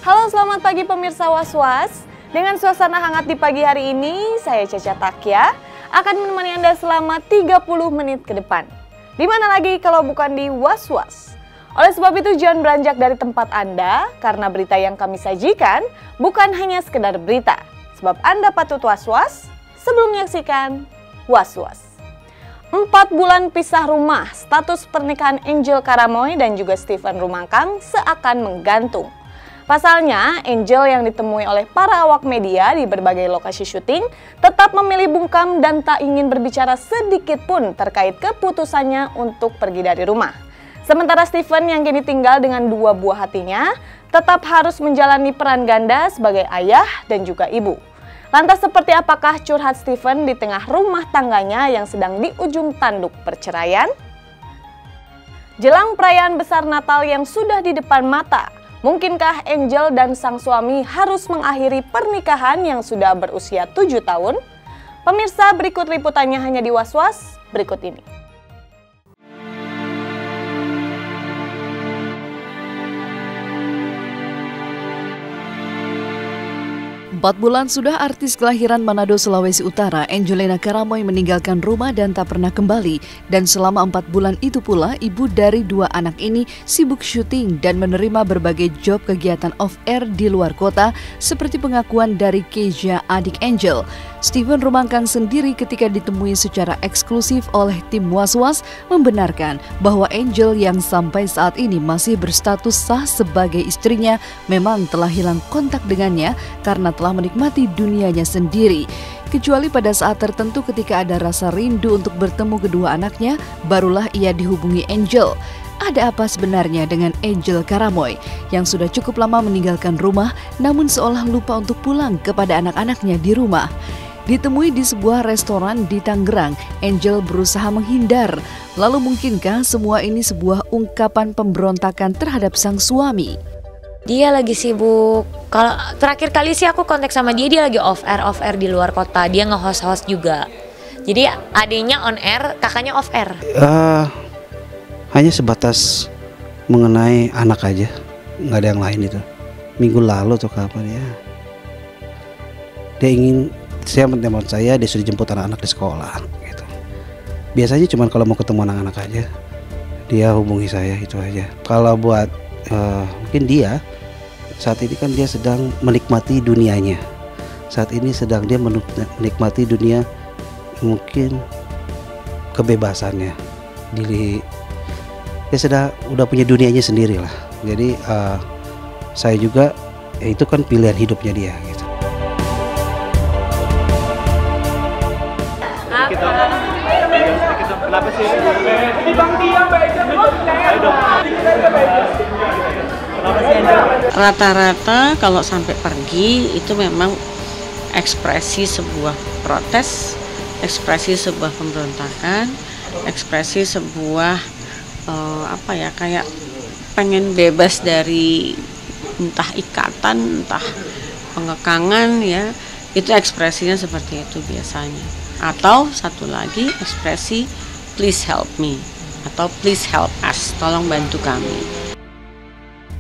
Halo, selamat pagi pemirsa Was-Was. Dengan suasana hangat di pagi hari ini, saya Caca Takya akan menemani Anda selama 30 menit ke depan. Di mana lagi kalau bukan di Was-Was? Oleh sebab itu jangan beranjak dari tempat Anda, karena berita yang kami sajikan bukan hanya sekedar berita. Sebab Anda patut was-was sebelum menyaksikan Was-Was. 4 bulan pisah rumah, status pernikahan Angel Karamoy dan juga Steven Rumangkang seakan menggantung. Pasalnya, Angel yang ditemui oleh para awak media di berbagai lokasi syuting tetap memilih bungkam dan tak ingin berbicara sedikit pun terkait keputusannya untuk pergi dari rumah. Sementara Steven yang kini tinggal dengan 2 buah hatinya tetap harus menjalani peran ganda sebagai ayah dan juga ibu. Lantas seperti apakah curhat Steven di tengah rumah tangganya yang sedang di ujung tanduk perceraian? Jelang perayaan besar Natal yang sudah di depan mata, mungkinkah Angel dan sang suami harus mengakhiri pernikahan yang sudah berusia 7 tahun? Pemirsa, berikut liputannya hanya di Was-Was berikut ini. 4 bulan sudah artis kelahiran Manado, Sulawesi Utara, Angelina Karamoy meninggalkan rumah dan tak pernah kembali. Dan selama 4 bulan itu pula, ibu dari 2 anak ini sibuk syuting dan menerima berbagai job kegiatan off-air di luar kota, seperti pengakuan dari Keja, adik Angel. Steven Rumangkang sendiri ketika ditemui secara eksklusif oleh tim Was-Was membenarkan bahwa Angel yang sampai saat ini masih berstatus sah sebagai istrinya memang telah hilang kontak dengannya karena telah menikmati dunianya sendiri. Kecuali pada saat tertentu ketika ada rasa rindu untuk bertemu kedua anaknya, barulah ia dihubungi Angel. Ada apa sebenarnya dengan Angel Karamoy yang sudah cukup lama meninggalkan rumah namun seolah lupa untuk pulang kepada anak-anaknya di rumah? Ditemui di sebuah restoran di Tangerang, Angel berusaha menghindar. Lalu mungkinkah semua ini sebuah ungkapan pemberontakan terhadap sang suami? Dia lagi sibuk. Kalau terakhir kali sih aku kontak sama dia lagi off air di luar kota. Dia nge-host juga. Jadi adiknya on air, kakaknya off air. Hanya sebatas mengenai anak aja, nggak ada yang lain itu. Minggu lalu atau kapan ya? Saya menelpon saya, dia sudah jemput anak-anak di sekolah. Gitu. Biasanya cuma kalau mau ketemu anak-anak aja, dia hubungi saya, itu aja. Kalau buat mungkin dia saat ini kan dia sedang menikmati dunianya. Saat ini sedang dia menikmati dunia, mungkin kebebasannya. Dia udah punya dunianya sendiri lah. Jadi saya juga itu kan pilihan hidupnya dia gitu. Kenapa sih? Ini Bang Tia, Mbak Eja, ayo dong. Rata-rata kalau sampai pergi itu memang ekspresi sebuah protes, ekspresi sebuah pemberontakan, ekspresi sebuah kayak pengen bebas dari entah ikatan, entah pengekangan ya. Itu ekspresinya seperti itu biasanya. Atau satu lagi ekspresi please help me atau please help us, tolong bantu kami.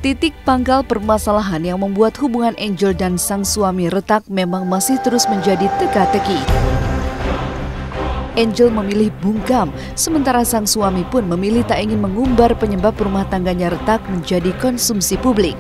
Titik pangkal permasalahan yang membuat hubungan Angel dan sang suami retak memang masih terus menjadi teka-teki. Angel memilih bungkam, sementara sang suami pun memilih tak ingin mengumbar penyebab rumah tangganya retak menjadi konsumsi publik.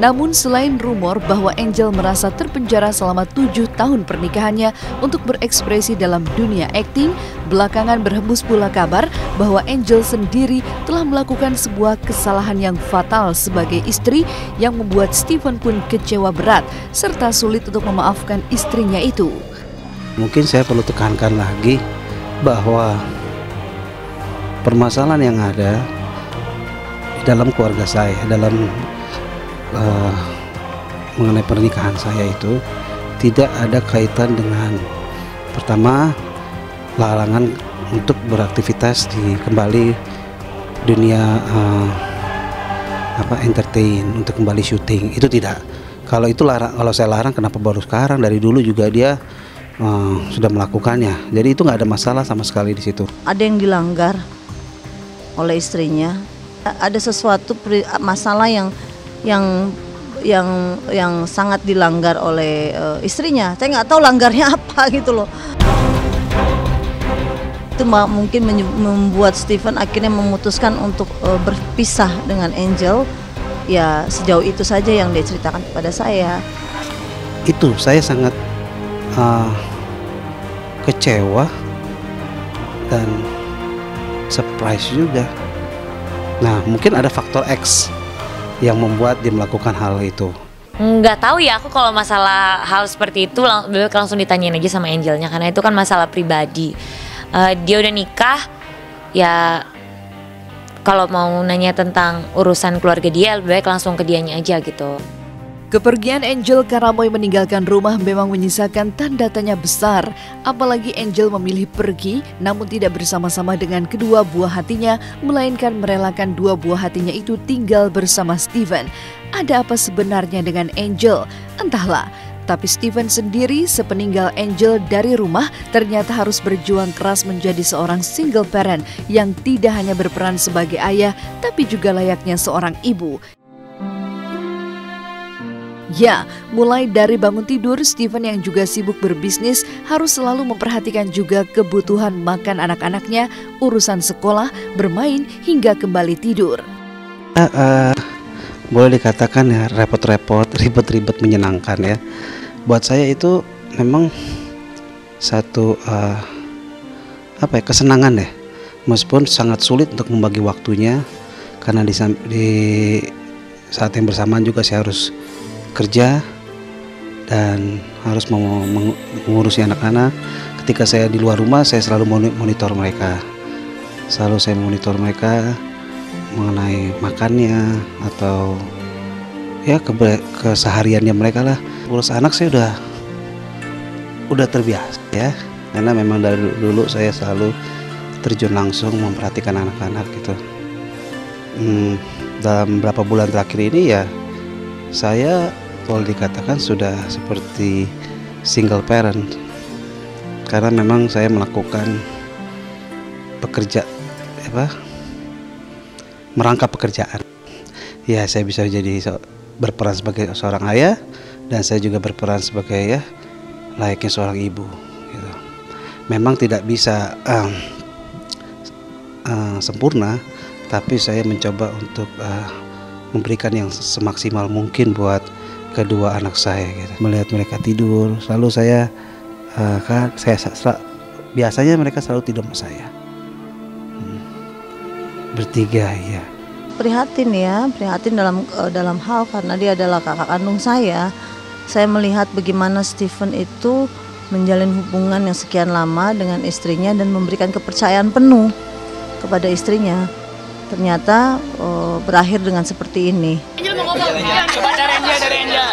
Namun selain rumor bahwa Angel merasa terpenjara selama 7 tahun pernikahannya untuk berekspresi dalam dunia akting, belakangan berhembus pula kabar bahwa Angel sendiri telah melakukan sebuah kesalahan yang fatal sebagai istri yang membuat Steven pun kecewa berat serta sulit untuk memaafkan istrinya itu. Mungkin saya perlu tekankan lagi bahwa permasalahan yang ada di dalam keluarga saya, dalam mengenai pernikahan saya itu tidak ada kaitan dengan, pertama, larangan untuk beraktivitas di kembali dunia entertain, untuk kembali syuting, itu tidak. Kalau itu kalau saya larang, kenapa baru sekarang? Dari dulu juga dia sudah melakukannya. Jadi itu nggak ada masalah sama sekali di situ. Ada yang dilanggar oleh istrinya, ada sesuatu masalah yang yang sangat dilanggar oleh istrinya. Saya nggak tahu langgarnya apa gitu loh. Itu mungkin membuat Steven akhirnya memutuskan untuk berpisah dengan Angel. Ya sejauh itu saja yang dia ceritakan kepada saya. Itu saya sangat kecewa dan surprise juga. Nah, mungkin ada faktor X yang membuat dia melakukan hal itu. Nggak tahu ya, aku kalau masalah hal seperti itu langsung ditanyain aja sama Angelnya, karena itu kan masalah pribadi. Dia udah nikah, ya kalau mau nanya tentang urusan keluarga dia, lebih baik langsung ke dianya aja gitu. Kepergian Angel Karamoy meninggalkan rumah memang menyisakan tanda tanya besar. Apalagi Angel memilih pergi namun tidak bersama-sama dengan kedua buah hatinya, melainkan merelakan dua buah hatinya itu tinggal bersama Steven. Ada apa sebenarnya dengan Angel? Entahlah. Tapi Steven sendiri sepeninggal Angel dari rumah ternyata harus berjuang keras menjadi seorang single parent yang tidak hanya berperan sebagai ayah tapi juga layaknya seorang ibu. Ya, mulai dari bangun tidur, Steven yang juga sibuk berbisnis harus selalu memperhatikan juga kebutuhan makan anak-anaknya, urusan sekolah, bermain, hingga kembali tidur. Boleh dikatakan ya repot-repot, ribet-ribet menyenangkan ya. Buat saya itu memang satu kesenangan ya. Meskipun sangat sulit untuk membagi waktunya karena di saat yang bersamaan juga saya harus kerja dan harus mengurusi anak-anak. Ketika saya di luar rumah, saya selalu monitor mereka. Selalu saya monitor mereka mengenai makannya atau ya kesehariannya mereka lah. Urus anak saya udah terbiasa ya, karena memang dari dulu saya selalu terjun langsung memperhatikan anak-anak gitu. Dalam beberapa bulan terakhir ini ya saya boleh dikatakan sudah seperti single parent, karena memang saya melakukan merangkap pekerjaan. Ya, saya bisa jadi berperan sebagai seorang ayah dan saya juga berperan sebagai ya layaknya seorang ibu. Gitu. Memang tidak bisa sempurna, tapi saya mencoba untuk memberikan yang semaksimal mungkin buat kedua anak saya gitu. Melihat mereka tidur, selalu saya biasanya mereka selalu tidur sama saya. Bertiga ya. Prihatin dalam hal karena dia adalah kakak kandung saya. Saya melihat bagaimana Steven itu menjalin hubungan yang sekian lama dengan istrinya dan memberikan kepercayaan penuh kepada istrinya. Ternyata berakhir dengan seperti ini. Coba dari Angel.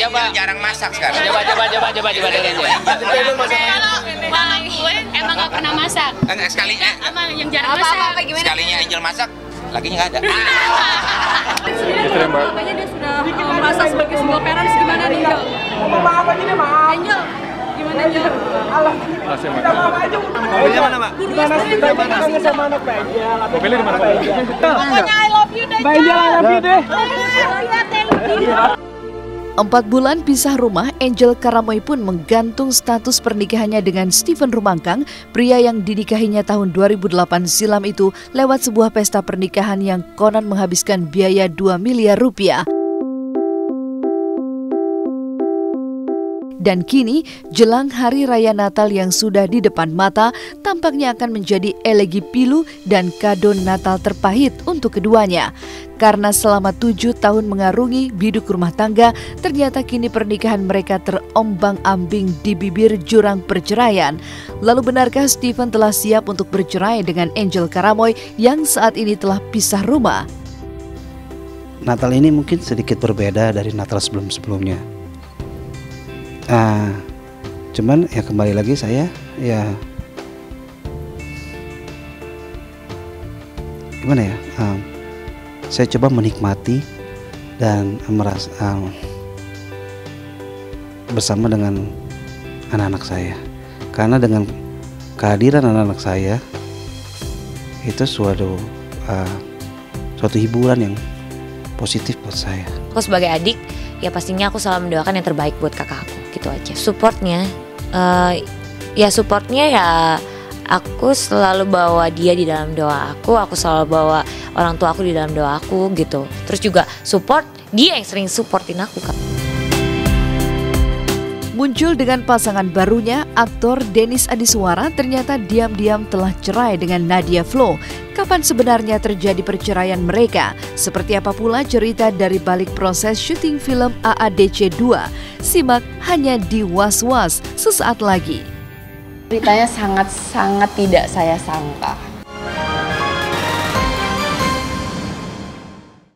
Coba. Jarang masak sekarang. Coba dari Angel. Kalau gue emang gak pernah masak. Sekalinya. Sama yang jarang masak. Sekalinya Angel masak, lakinya nggak ada. Makanya dia sudah merasa sebagai single parents, gimana nih Angel? Maaf aja deh, maaf. Angel, gimana Angel? Mobilnya mana, Mak? Kita sama anak Mbak Angel. Mobilnya di mana, Mbak Angel? Pokoknya I love you deh. Mbak Angel, I love you deh. 4 bulan pisah rumah, Angel Karamoy pun menggantung status pernikahannya dengan Steven Rumangkang, pria yang dinikahinya tahun 2008 silam itu lewat sebuah pesta pernikahan yang konon menghabiskan biaya 2 miliar rupiah. Dan kini, jelang Hari Raya Natal yang sudah di depan mata, tampaknya akan menjadi elegi pilu dan kado Natal terpahit untuk keduanya. Karena selama 7 tahun mengarungi biduk rumah tangga, ternyata kini pernikahan mereka terombang-ambing di bibir jurang perceraian. Lalu benarkah Steven telah siap untuk bercerai dengan Angel Karamoy yang saat ini telah pisah rumah? Natal ini mungkin sedikit berbeda dari Natal sebelum-sebelumnya. Cuman ya kembali lagi saya ya gimana ya, saya coba menikmati dan merasa bersama dengan anak-anak saya, karena dengan kehadiran anak-anak saya itu suatu hiburan yang positif buat saya. Aku sebagai adik, ya pastinya aku selalu mendoakan yang terbaik buat kakak aku, gitu aja. Supportnya, ya aku selalu bawa dia di dalam doa aku selalu bawa orang tua aku di dalam doa aku gitu. Terus juga support, dia yang sering supportin aku, Kak. Muncul dengan pasangan barunya, aktor Dennis Adiswara ternyata diam-diam telah cerai dengan Nadia Flow. Kapan sebenarnya terjadi perceraian mereka? Seperti apa pula cerita dari balik proses syuting film AADC 2? Simak hanya di Was Was sesaat lagi. Ceritanya sangat-sangat tidak saya sangka.